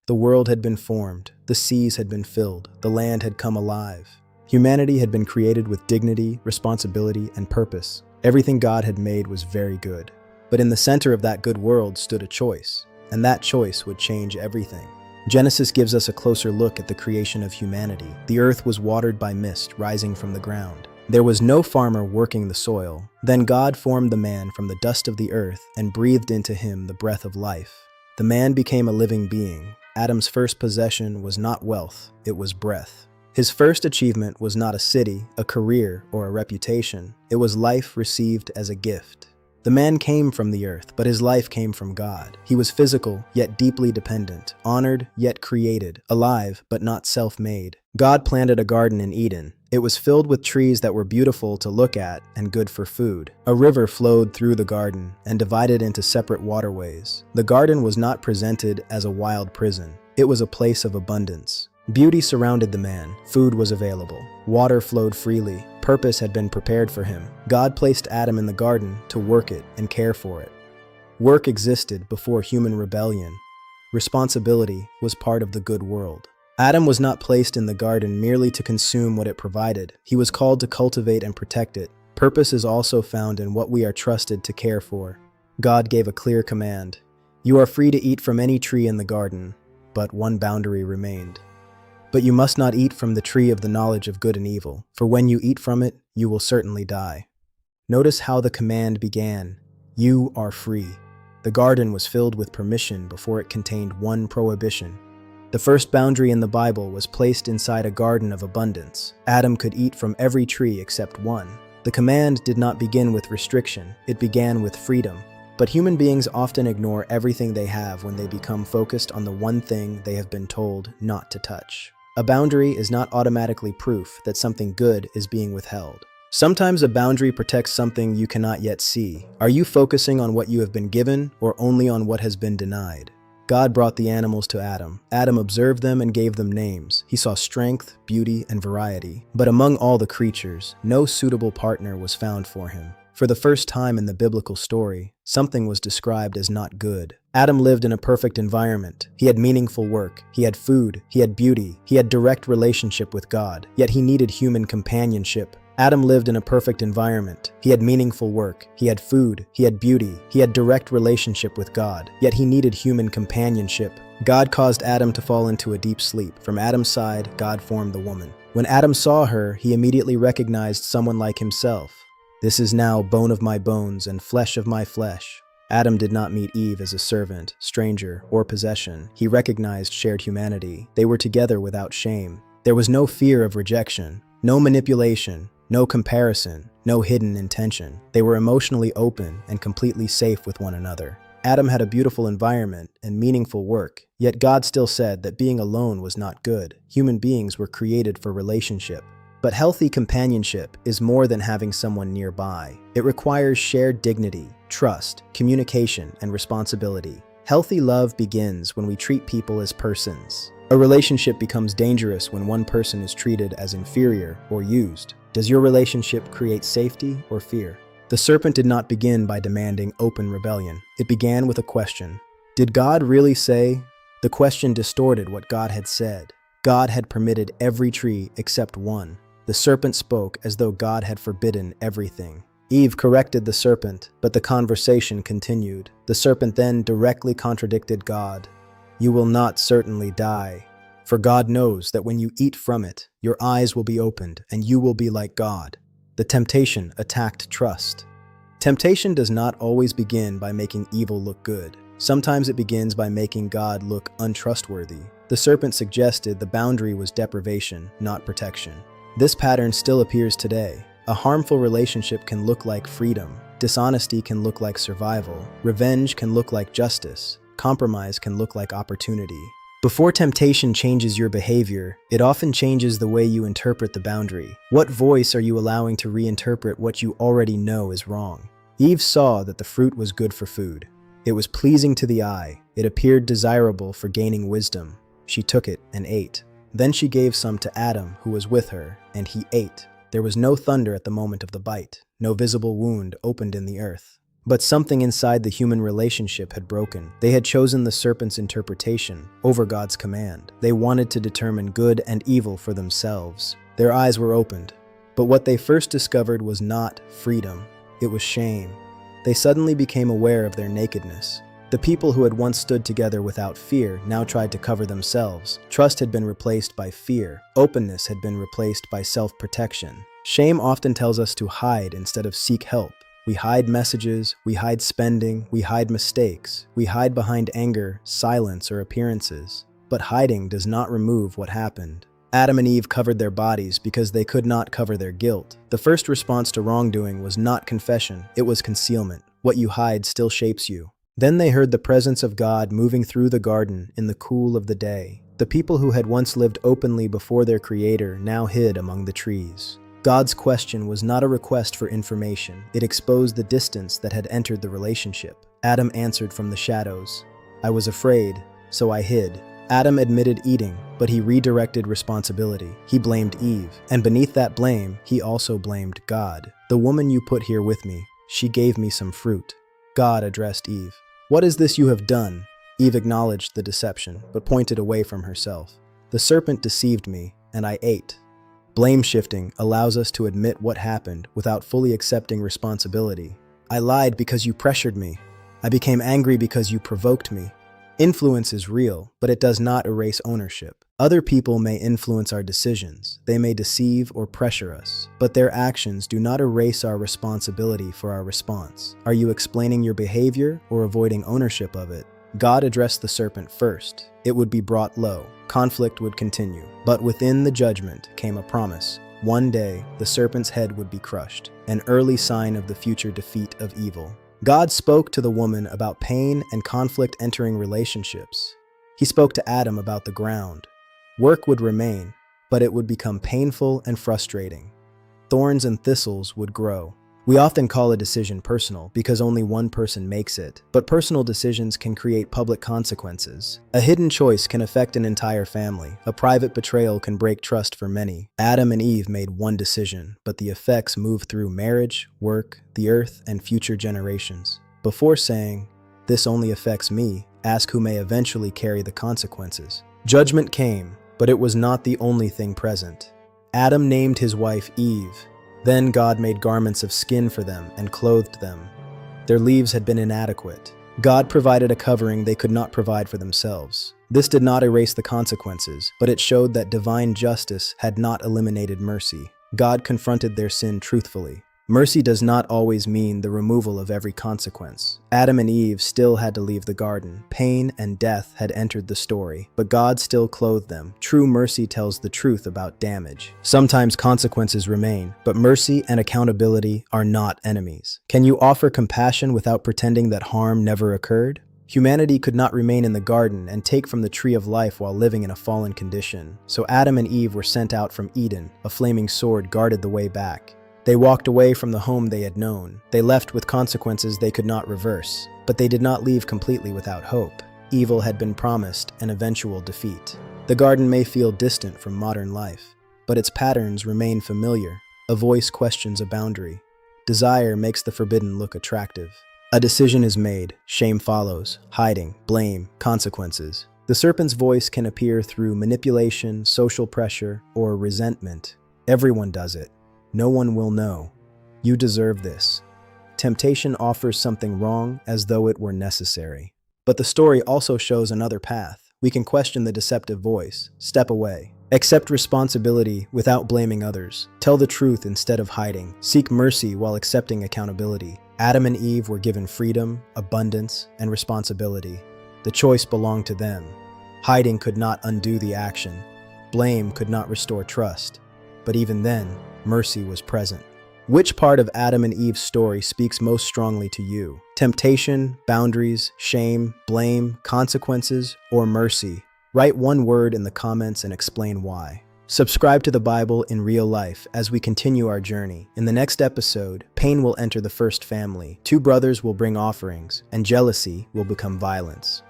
The world had been formed, the seas had been filled, the land had come alive. Humanity had been created with dignity, responsibility, and purpose. Everything God had made was very good. But in the center of that good world stood a choice, and that choice would change everything. Genesis gives us a closer look at the creation of humanity. The earth was watered by mist rising from the ground. There was no farmer working the soil. Then God formed the man from the dust of the earth and breathed into him the breath of life. The man became a living being. Adam's first possession was not wealth, it was breath. His first achievement was not a city, a career, or a reputation. It was life received as a gift. The man came from the earth, but his life came from God. He was physical, yet deeply dependent, honored, yet created, alive, but not self-made. God planted a garden in Eden. It was filled with trees that were beautiful to look at and good for food. A river flowed through the garden and divided into separate waterways. The garden was not presented as a wild prison. It was a place of abundance. Beauty surrounded the man. Food was available. Water flowed freely. Purpose had been prepared for him. God placed Adam in the garden to work it and care for it. Work existed before human rebellion. Responsibility was part of the good world. Adam was not placed in the garden merely to consume what it provided. He was called to cultivate and protect it. Purpose is also found in what we are trusted to care for. God gave a clear command. You are free to eat from any tree in the garden, but one boundary remained. But you must not eat from the tree of the knowledge of good and evil, for when you eat from it, you will certainly die. Notice how the command began. You are free. The garden was filled with permission before it contained one prohibition. The first boundary in the Bible was placed inside a garden of abundance. Adam could eat from every tree except one. The command did not begin with restriction, it began with freedom. But human beings often ignore everything they have when they become focused on the one thing they have been told not to touch. A boundary is not automatically proof that something good is being withheld. Sometimes a boundary protects something you cannot yet see. Are you focusing on what you have been given or only on what has been denied? God brought the animals to Adam. Adam observed them and gave them names. He saw strength, beauty, and variety. But among all the creatures, no suitable partner was found for him. For the first time in the biblical story, something was described as not good. Adam lived in a perfect environment. He had meaningful work. He had food. He had beauty. He had direct relationship with God. Yet he needed human companionship. Adam lived in a perfect environment. He had meaningful work. He had food. He had beauty. He had direct relationship with God. Yet he needed human companionship. God caused Adam to fall into a deep sleep. From Adam's side, God formed the woman. When Adam saw her, he immediately recognized someone like himself. This is now bone of my bones and flesh of my flesh. Adam did not meet Eve as a servant, stranger, or possession. He recognized shared humanity. They were together without shame. There was no fear of rejection, no manipulation, no comparison, no hidden intention. They were emotionally open and completely safe with one another. Adam had a beautiful environment and meaningful work, yet God still said that being alone was not good. Human beings were created for relationship. But healthy companionship is more than having someone nearby. It requires shared dignity, trust, communication, and responsibility. Healthy love begins when we treat people as persons. A relationship becomes dangerous when one person is treated as inferior or used. Does your relationship create safety or fear? The serpent did not begin by demanding open rebellion. It began with a question. Did God really say? The question distorted what God had said. God had permitted every tree except one. The serpent spoke as though God had forbidden everything. Eve corrected the serpent, but the conversation continued. The serpent then directly contradicted God. You will not certainly die, for God knows that when you eat from it, your eyes will be opened and you will be like God. The temptation attacked trust. Temptation does not always begin by making evil look good. Sometimes it begins by making God look untrustworthy. The serpent suggested the boundary was deprivation, not protection. This pattern still appears today. A harmful relationship can look like freedom. Dishonesty can look like survival. Revenge can look like justice. Compromise can look like opportunity. Before temptation changes your behavior, it often changes the way you interpret the boundary. What voice are you allowing to reinterpret what you already know is wrong? Eve saw that the fruit was good for food. It was pleasing to the eye. It appeared desirable for gaining wisdom. She took it and ate. Then she gave some to Adam, who was with her, and he ate. There was no thunder at the moment of the bite. No visible wound opened in the earth. But something inside the human relationship had broken. They had chosen the serpent's interpretation over God's command. They wanted to determine good and evil for themselves. Their eyes were opened. But what they first discovered was not freedom. It was shame. They suddenly became aware of their nakedness. The people who had once stood together without fear now tried to cover themselves. Trust had been replaced by fear. Openness had been replaced by self-protection. Shame often tells us to hide instead of seek help. We hide messages, we hide spending, we hide mistakes. We hide behind anger, silence, or appearances. But hiding does not remove what happened. Adam and Eve covered their bodies because they could not cover their guilt. The first response to wrongdoing was not confession, it was concealment. What you hide still shapes you. Then they heard the presence of God moving through the garden in the cool of the day. The people who had once lived openly before their Creator now hid among the trees. God's question was not a request for information. It exposed the distance that had entered the relationship. Adam answered from the shadows, "I was afraid, so I hid." Adam admitted eating, but he redirected responsibility. He blamed Eve, and beneath that blame, he also blamed God. "The woman you put here with me, she gave me some fruit." God addressed Eve. "What is this you have done?" Eve acknowledged the deception, but pointed away from herself. "The serpent deceived me, and I ate." Blame shifting allows us to admit what happened without fully accepting responsibility. "I lied because you pressured me. I became angry because you provoked me." Influence is real, but it does not erase ownership. Other people may influence our decisions. They may deceive or pressure us, but their actions do not erase our responsibility for our response. Are you explaining your behavior or avoiding ownership of it? God addressed the serpent first. It would be brought low. Conflict would continue. But within the judgment came a promise. One day, the serpent's head would be crushed, an early sign of the future defeat of evil. God spoke to the woman about pain and conflict entering relationships. He spoke to Adam about the ground. Work would remain, but it would become painful and frustrating. Thorns and thistles would grow. We often call a decision personal because only one person makes it, but personal decisions can create public consequences. A hidden choice can affect an entire family. A private betrayal can break trust for many. Adam and Eve made one decision, but the effects moved through marriage, work, the earth, and future generations. Before saying, "This only affects me," ask who may eventually carry the consequences. Judgment came, but it was not the only thing present. Adam named his wife Eve. Then God made garments of skin for them and clothed them. Their leaves had been inadequate. God provided a covering they could not provide for themselves. This did not erase the consequences, but it showed that divine justice had not eliminated mercy. God confronted their sin truthfully. Mercy does not always mean the removal of every consequence. Adam and Eve still had to leave the garden. Pain and death had entered the story, but God still clothed them. True mercy tells the truth about damage. Sometimes consequences remain, but mercy and accountability are not enemies. Can you offer compassion without pretending that harm never occurred? Humanity could not remain in the garden and take from the tree of life while living in a fallen condition. So Adam and Eve were sent out from Eden. A flaming sword guarded the way back. They walked away from the home they had known. They left with consequences they could not reverse. But they did not leave completely without hope. Evil had been promised an eventual defeat. The garden may feel distant from modern life, but its patterns remain familiar. A voice questions a boundary. Desire makes the forbidden look attractive. A decision is made. Shame follows. Hiding, blame, consequences. The serpent's voice can appear through manipulation, social pressure, or resentment. Everyone does it. No one will know. You deserve this. Temptation offers something wrong as though it were necessary. But the story also shows another path. We can question the deceptive voice, step away, accept responsibility without blaming others, tell the truth instead of hiding, seek mercy while accepting accountability. Adam and Eve were given freedom, abundance, and responsibility. The choice belonged to them. Hiding could not undo the action. Blame could not restore trust. But even then, mercy was present. Which part of Adam and Eve's story speaks most strongly to you? Temptation, boundaries, shame, blame, consequences, or mercy? Write one word in the comments and explain why. Subscribe to the Bible in real life as we continue our journey. In the next episode, pain will enter the first family, 2 brothers will bring offerings, and jealousy will become violence.